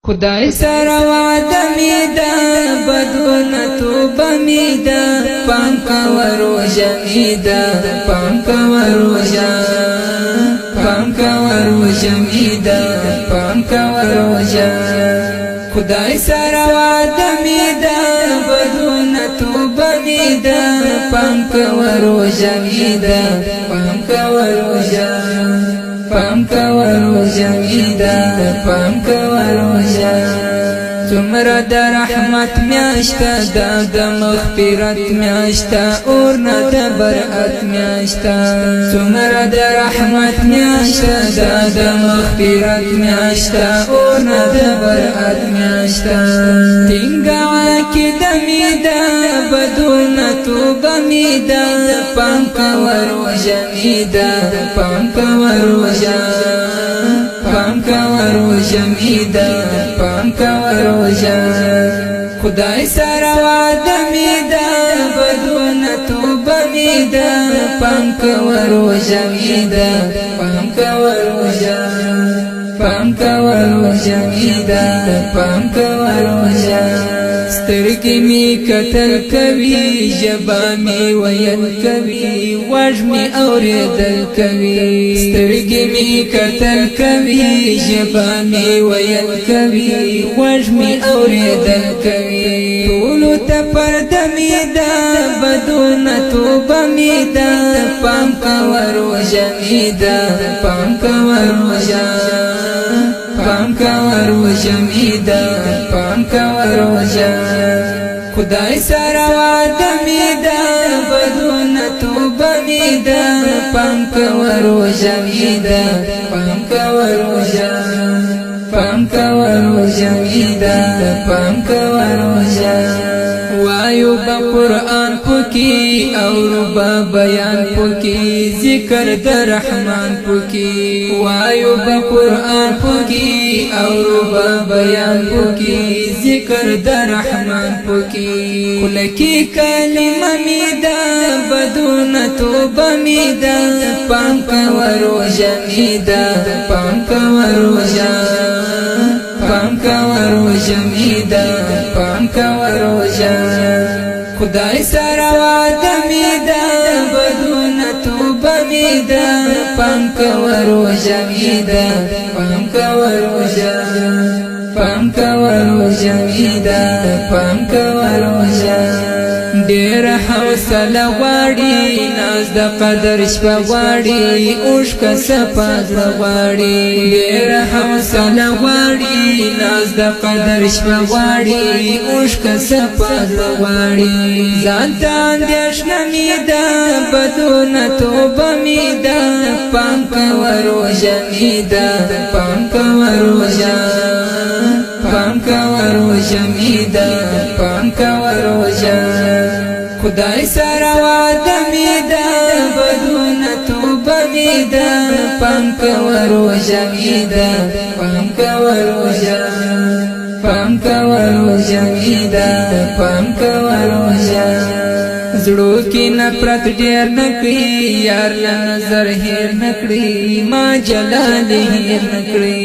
خدای سره وعده می ده بدونه توبه می ده پام کوه روژه می ده پام کوه روژه می ده پام کوه روژه خدای سره وعده می ده بدونه توبه می ده پام کوه روژه می ده پام کوه روژه می ده پام کوه روژه تمره د رحمت میاشته د مغفرت میاشته اور نه د برأت میاشته تمره د رحمت میاشته د مغفرت میاشته اور نه د برأت میاشته ټینګه عقیده می ده بدونه توبه می ده پام کوه روژه می ده پام کوه روژه می ده پام کوه روژه خدای سره وعده می ده بدونه توبه می ده پام کوه روژه می ده پام کوه روژه می ده پام کوه روژه سترګې می کتل کوي ژبه می ویل کوي غوږ می اورېدل کوي سترګې می کتل کوي ژبه می ویل کوي غوږ می اورېدل کوي ټولو ته پرده می ده بدونه توبه می ده پام کوه روژه می ده پام کوه روژه می ده پام کوه روژه خدای سره وعده می ده بدونه توبه می ده پام کوه روژه می ده پام کوه روژه می ده پام کوه روژه وایو با قرآن پکی اور با بیان پکی ذکر در رحمان پکی وایو با قرآن پکی اور با بیان پکی ذکر در رحمان پکی خلکی کلمه می ده بدونه توبه می ده پام کوه روژه می ده پام کوه روژه می ده پام کوه روژه خدای سره وعده می ده بدونه توبه می ده پام کوه روژه می ده پام کوه می ده پام کوه روژه ډېر حوصله غواړي ناز د قدر شپه غواړي اوښکه صفا زړه غواړي ډېر حوصله غواړي ناز د قدر شپه غواړي اوښکه صفا زړه غواړي ځان ته اندېښنه می ده بدونه توبه می ده پام کوه روژه می ده پام کوه روژه می ده پام کوه روژه خدای سره وعده می ده بدونه توبه می ده پام کوه روژه می ده پام کوه می ده پام کوه روژه زړو کې نفرت ډېر نکړي یار له نظر هېر نکړي ما جلال هېر نکړي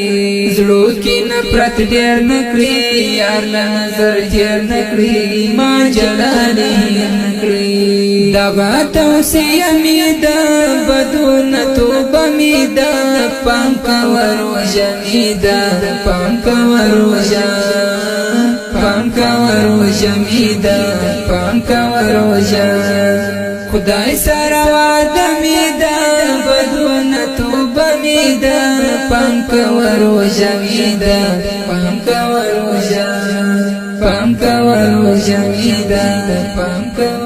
زړو کې نفرت ډېر نکړي یار له نظر هېر نکړي ما جلال هېر نکړي دغه توصیه می ده بدونه توبه می ده پام کوه روژه می ده پام کوه روژه می ده پام کوه روژه خدای سره وعده می ده بدونه توبه می ده پام کوه روژه می ده پام کوه می ده پام کوه